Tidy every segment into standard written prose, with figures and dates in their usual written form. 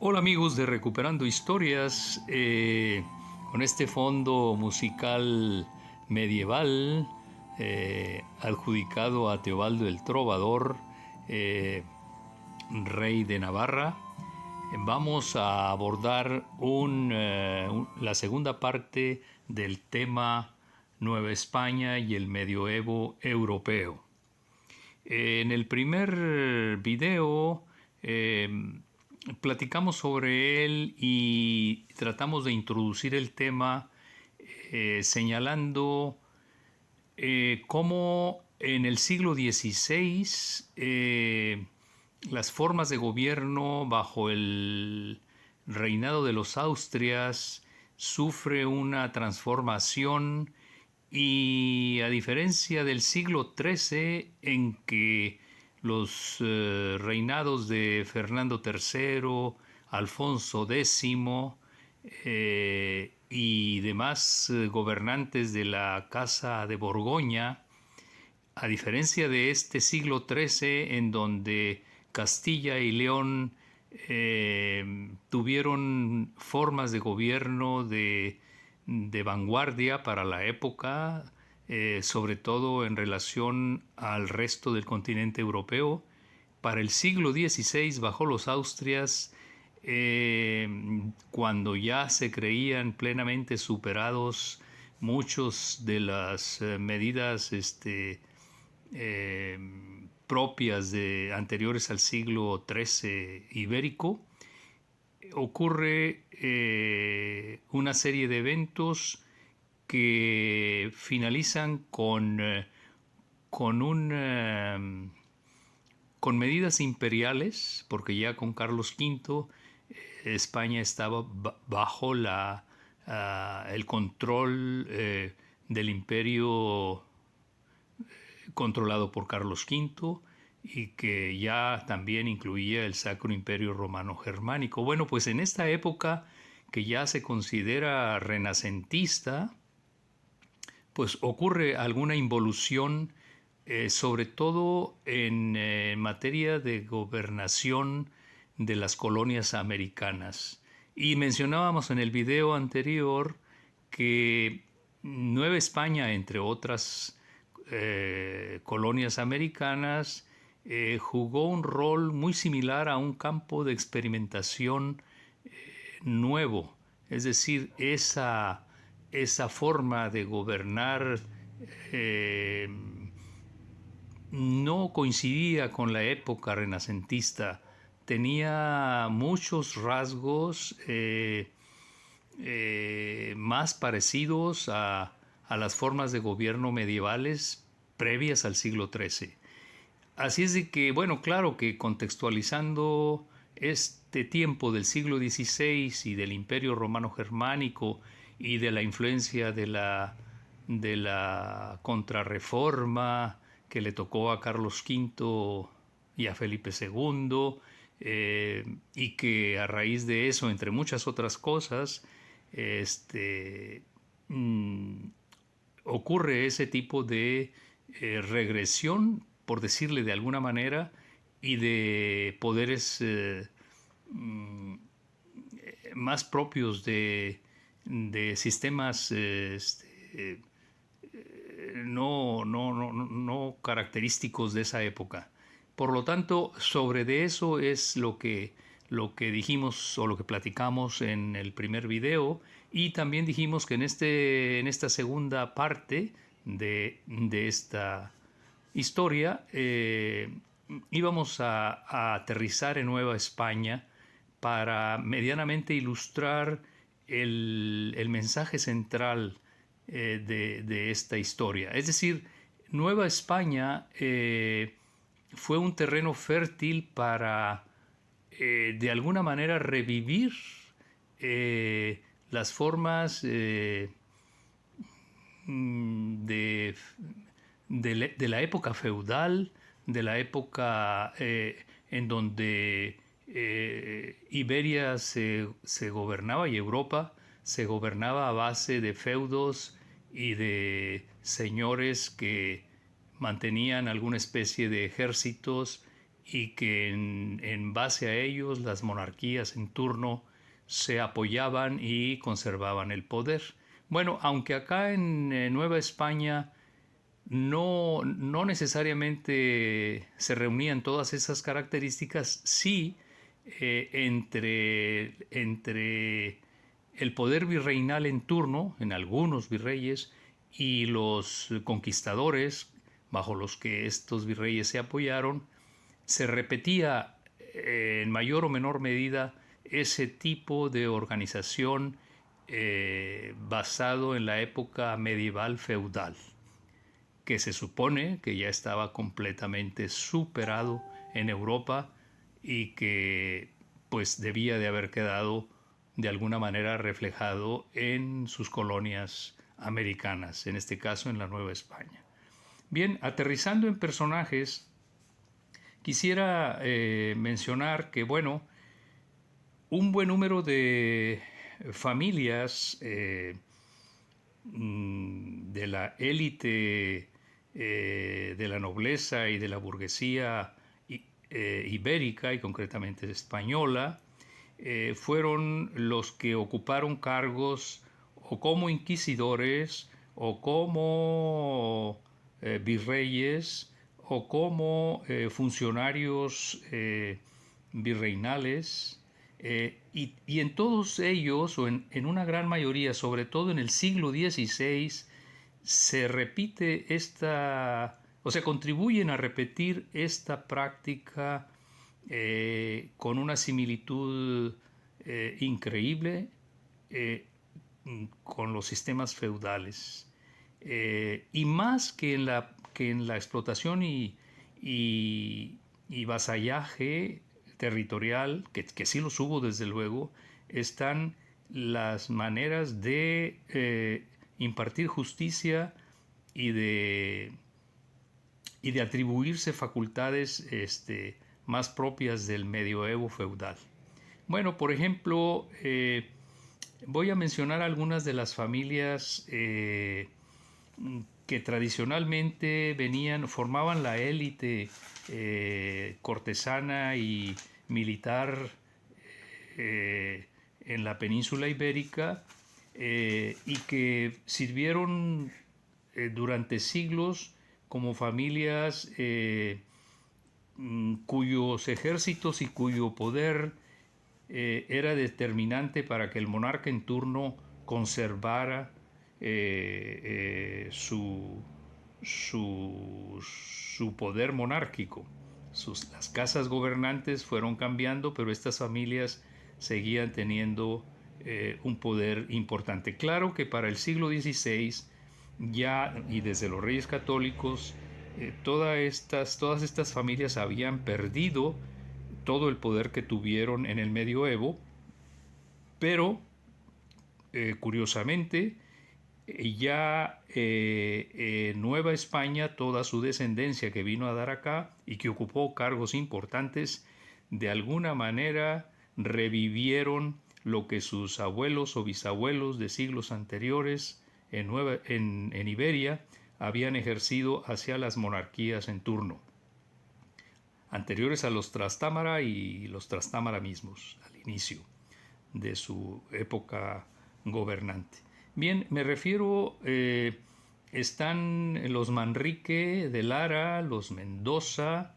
Hola amigos de Recuperando Historias, con este fondo musical medieval adjudicado a Teobaldo el Trovador, eh, rey de Navarra, vamos a abordar la segunda parte del tema Nueva España y el medioevo europeo. En el primer video platicamos sobre él y tratamos de introducir el tema señalando cómo en el siglo XVI las formas de gobierno bajo el reinado de los Austrias sufre una transformación y a diferencia del siglo XIII en que los reinados de Fernando III, Alfonso X y demás gobernantes de la Casa de Borgoña, a diferencia de este siglo XIII en donde Castilla y León tuvieron formas de gobierno de vanguardia para la época, sobre todo en relación al resto del continente europeo. Para el siglo XVI, bajo los Austrias, cuando ya se creían plenamente superados muchos de las medidas eh, propias de anteriores al siglo XIII ibérico, ocurre una serie de eventos que finalizan con con medidas imperiales, porque ya con Carlos V España estaba bajo el control del imperio controlado por Carlos V y que ya también incluía el Sacro Imperio Romano Germánico. Bueno, pues en esta época que ya se considera renacentista, pues ocurre alguna involución, sobre todo en materia de gobernación de las colonias americanas. Y mencionábamos en el video anterior que Nueva España, entre otras colonias americanas, jugó un rol muy similar a un campo de experimentación nuevo. Es decir, esa forma de gobernar eh, no coincidía con la época renacentista. Tenía muchos rasgos más parecidos a las formas de gobierno medievales previas al siglo XIII. Así es de que, bueno, claro que contextualizando este tiempo del siglo XVI y del Imperio Romano Germánico y de la influencia de la contrarreforma que le tocó a Carlos V y a Felipe II, y que a raíz de eso, entre muchas otras cosas, este, mm, ocurre ese tipo de regresión, por decirle de alguna manera, y de poderes más propios de sistemas no característicos de esa época. Por lo tanto, sobre de eso es lo que dijimos o lo que platicamos en el primer video, y también dijimos que en esta segunda parte de esta historia íbamos a aterrizar en Nueva España para medianamente ilustrar el mensaje central de esta historia. Es decir, Nueva España fue un terreno fértil para de alguna manera revivir las formas de, de la época feudal, de la época en donde Iberia se gobernaba y Europa se gobernaba a base de feudos y de señores que mantenían alguna especie de ejércitos y que en base a ellos las monarquías en turno se apoyaban y conservaban el poder. Bueno, aunque acá en Nueva España no necesariamente se reunían todas esas características, sí entre el poder virreinal en turno, en algunos virreyes, y los conquistadores, bajo los que estos virreyes se apoyaron, se repetía en mayor o menor medida ese tipo de organización basado en la época medieval feudal, que se supone que ya estaba completamente superado en Europa y que pues debía de haber quedado de alguna manera reflejado en sus colonias americanas, en este caso en la Nueva España. Bien, aterrizando en personajes, quisiera mencionar que, bueno, un buen número de familias de la élite de la nobleza y de la burguesía ibérica y concretamente española fueron los que ocuparon cargos o como inquisidores o como virreyes o como funcionarios virreinales y en todos ellos, o en una gran mayoría, sobre todo en el siglo XVI, se repite o sea, contribuyen a repetir esta práctica con una similitud increíble eh, con los sistemas feudales. Y más que en la explotación y vasallaje territorial, que sí los hubo desde luego, están las maneras de impartir justicia y de, y de atribuirse facultades más propias del medioevo feudal. Bueno, por ejemplo, voy a mencionar algunas de las familias que tradicionalmente formaban la élite cortesana y militar en la península ibérica y que sirvieron durante siglos como familias cuyos ejércitos y cuyo poder era determinante para que el monarca en turno conservara su poder monárquico. Las casas gobernantes fueron cambiando, pero estas familias seguían teniendo un poder importante. Claro que para el siglo XVI ya, y desde los reyes católicos, todas estas familias habían perdido todo el poder que tuvieron en el medioevo, pero curiosamente ya Nueva España, toda su descendencia que vino a dar acá y que ocupó cargos importantes, de alguna manera revivieron lo que sus abuelos o bisabuelos de siglos anteriores en Iberia habían ejercido hacia las monarquías en turno, anteriores a los Trastámara y los Trastámara mismos, al inicio de su época gobernante. Bien, me refiero, están los Manrique de Lara, los Mendoza,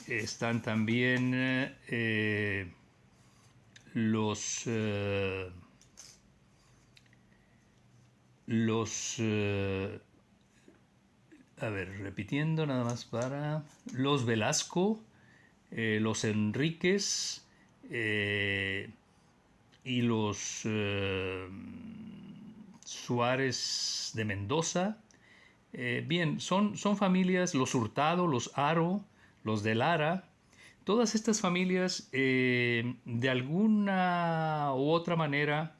están también los a ver, repitiendo nada más para los Velasco, los Enríquez y los Suárez de Mendoza. Bien, son familias, los Hurtado, los Haro, los de Lara. Todas estas familias, de alguna u otra manera,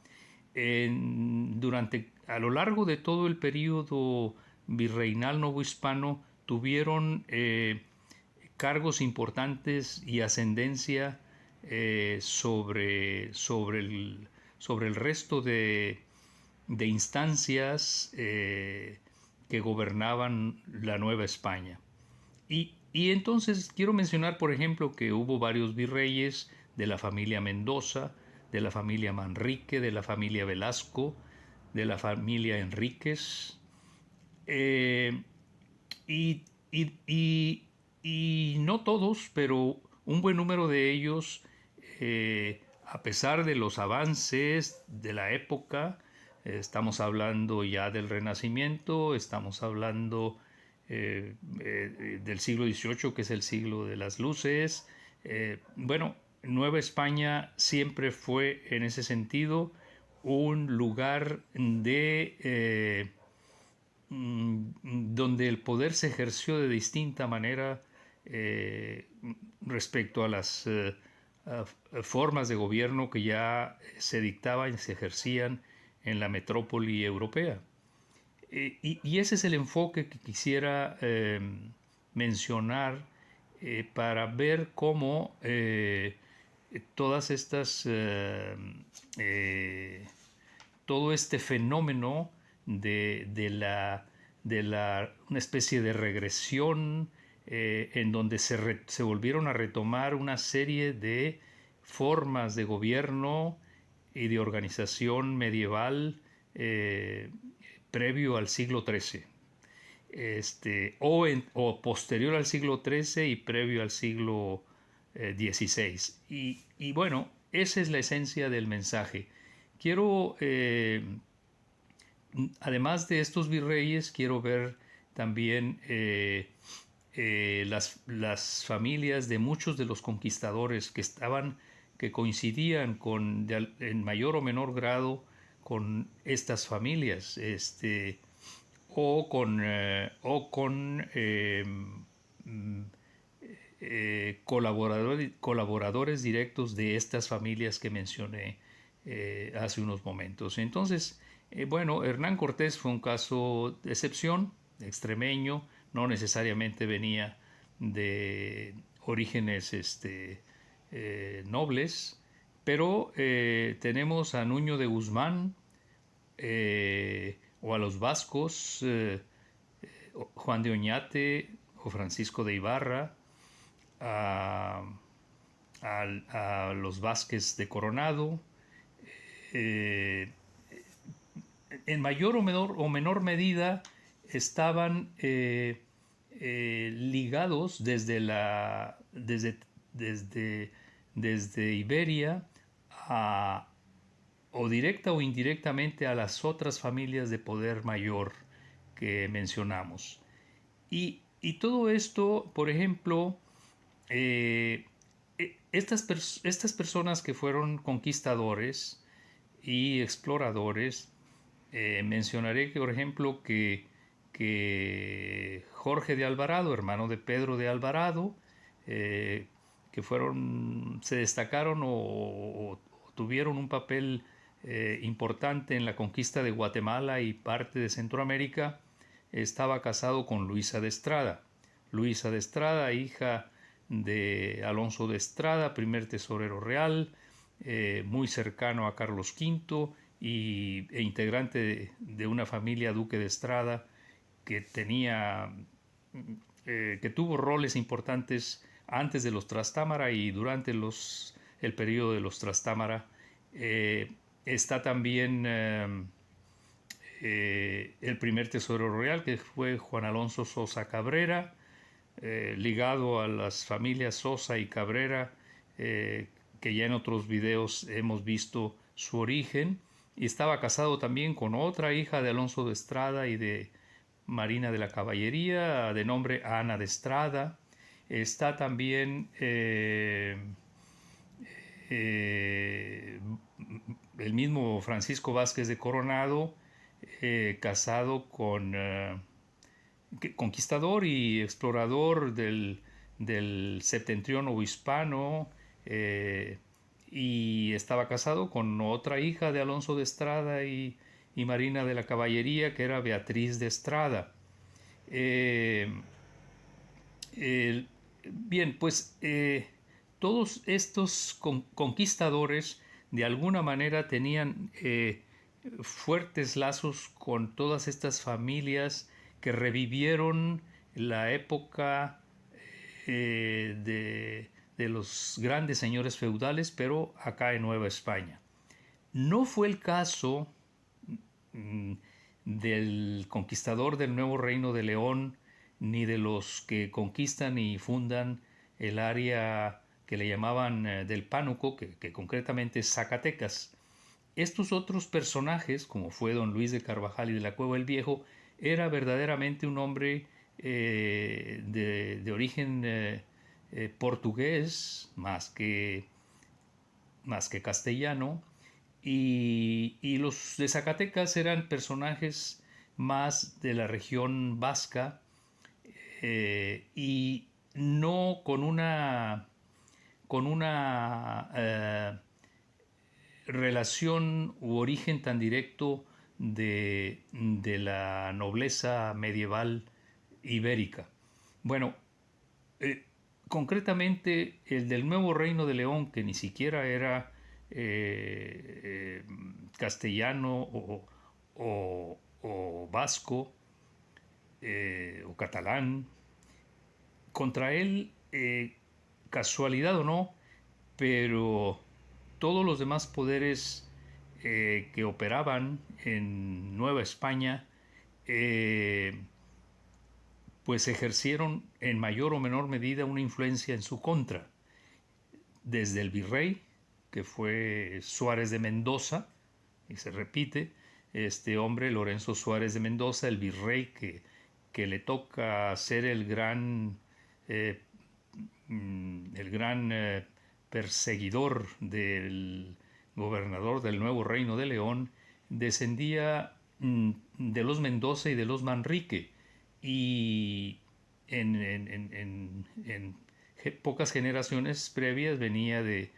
a lo largo de todo el periodo virreinal novohispano, tuvieron cargos importantes y ascendencia sobre el resto de instancias que gobernaban la Nueva España. Y Y entonces quiero mencionar, por ejemplo, que hubo varios virreyes de la familia Mendoza, de la familia Manrique, de la familia Velasco, de la familia Enríquez, eh, y, y- y- y no todos, pero un buen número de ellos, a pesar de los avances de la época, estamos hablando ya del Renacimiento, estamos hablando del siglo XVIII, que es el siglo de las luces. Bueno, Nueva España siempre fue en ese sentido un lugar de donde el poder se ejerció de distinta manera eh, respecto a las formas de gobierno que ya se dictaban y se ejercían en la metrópoli europea. Y ese es el enfoque que quisiera mencionar para ver cómo todas estas eh, todo este fenómeno de una especie de regresión en donde se volvieron a retomar una serie de formas de gobierno y de organización medieval eh, previo al siglo XIII, o posterior al siglo XIII y previo al siglo XVI. Y bueno, esa es la esencia del mensaje. Quiero además de estos virreyes, quiero ver también las familias de muchos de los conquistadores que coincidían en mayor o menor grado con estas familias, o con colaboradores directos de estas familias que mencioné hace unos momentos. Entonces, bueno, Hernán Cortés fue un caso de excepción, extremeño, no necesariamente venía de orígenes nobles, pero tenemos a Nuño de Guzmán, o a los vascos, Juan de Oñate o Francisco de Ibarra, a, a los Vázquez de Coronado, eh, en mayor o menor medida estaban ligados desde, desde Iberia a, o directa o indirectamente a las otras familias de poder mayor que mencionamos. Y todo esto, por ejemplo, eh, estas personas que fueron conquistadores y exploradores, mencionaré que, por ejemplo, que Jorge de Alvarado, hermano de Pedro de Alvarado, eh, se destacaron o tuvieron un papel importante en la conquista de Guatemala y parte de Centroamérica, estaba casado con Luisa de Estrada. Luisa de Estrada, hija de Alonso de Estrada, primer tesorero real, muy cercano a Carlos V e integrante de una familia duque de Estrada que que tuvo roles importantes antes de los Trastámara y durante el periodo de los Trastámara. Está también el primer tesorero real, que fue Juan Alonso Sosa Cabrera, ligado a las familias Sosa y Cabrera, que ya en otros videos hemos visto su origen, y estaba casado también con otra hija de Alonso de Estrada y de Marina de la Caballería, de nombre Ana de Estrada. Está también eh, el mismo Francisco Vázquez de Coronado, casado con conquistador y explorador del septentrión hispano, y estaba casado con otra hija de Alonso de Estrada y Marina de la Caballería, que era Beatriz de Estrada. Eh, el- Bien, pues todos estos conquistadores de alguna manera tenían fuertes lazos con todas estas familias que revivieron la época de los grandes señores feudales, pero acá en Nueva España. No fue el caso mm, del conquistador del Nuevo Reino de León, ni de los que conquistan y fundan el área que le llamaban del Pánuco, que concretamente es Zacatecas. Estos otros personajes, como fue don Luis de Carvajal y de la Cueva el Viejo, era verdaderamente un hombre de origen portugués más que castellano, y los de Zacatecas eran personajes más de la región vasca, y no con una relación u origen tan directo de la nobleza medieval ibérica. Bueno, eh, concretamente el del Nuevo Reino de León, que ni siquiera era castellano o vasco o catalán, contra él, casualidad o no, pero todos los demás poderes que operaban en Nueva España, eh, pues ejercieron en mayor o menor medida una influencia en su contra. Desde el virrey, que fue Suárez de Mendoza, y se repite, este hombre, Lorenzo Suárez de Mendoza, el virrey que le toca ser eh, el gran perseguidor del gobernador del Nuevo Reino de León, descendía de los Mendoza y de los Manrique, y en pocas generaciones previas venía de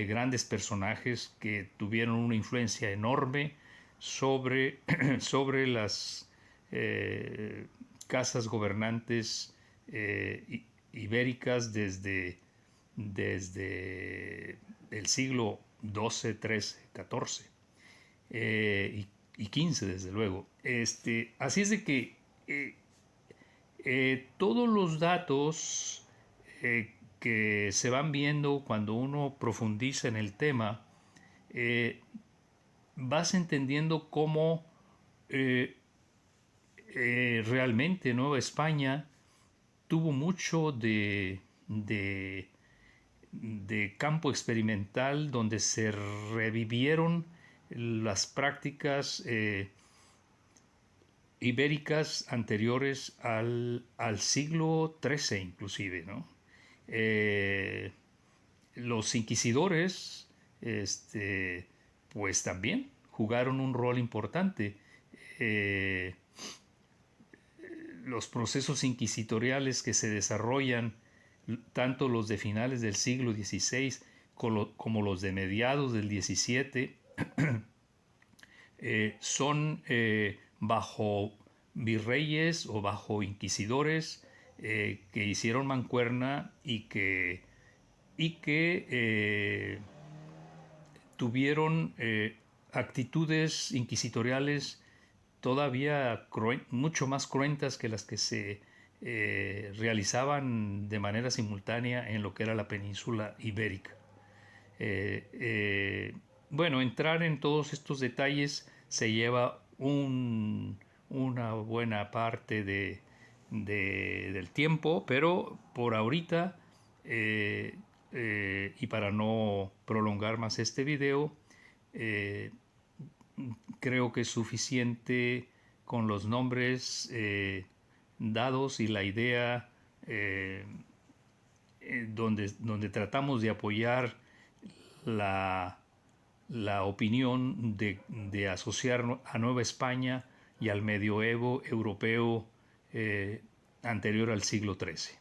grandes personajes que tuvieron una influencia enorme sobre, sobre las casas gobernantes ibéricas desde el siglo XII, XIII, XIV y XV, desde luego. Así es de que todos los datos que se van viendo cuando uno profundiza en el tema, vas entendiendo cómo realmente Nueva España tuvo mucho de campo experimental donde se revivieron las prácticas ibéricas anteriores al siglo XIII inclusive, ¿no? Los inquisidores, pues también jugaron un rol importante. Eh, los procesos inquisitoriales que se desarrollan, tanto los de finales del siglo XVI como los de mediados del XVII, son bajo virreyes o bajo inquisidores que hicieron mancuerna y que tuvieron actitudes inquisitoriales todavía mucho más cruentas que las que se realizaban de manera simultánea en lo que era la península ibérica. Bueno, entrar en todos estos detalles se lleva una buena parte del tiempo, pero por ahorita, y para no prolongar más este video, eh, creo que es suficiente con los nombres dados y la idea donde tratamos de apoyar la, la opinión de asociar a Nueva España y al medioevo europeo anterior al siglo XIII.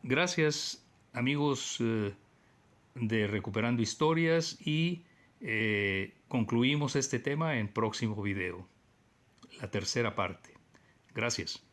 Gracias, amigos de Recuperando Historias, y concluimos este tema en próximo video, la tercera parte. Gracias.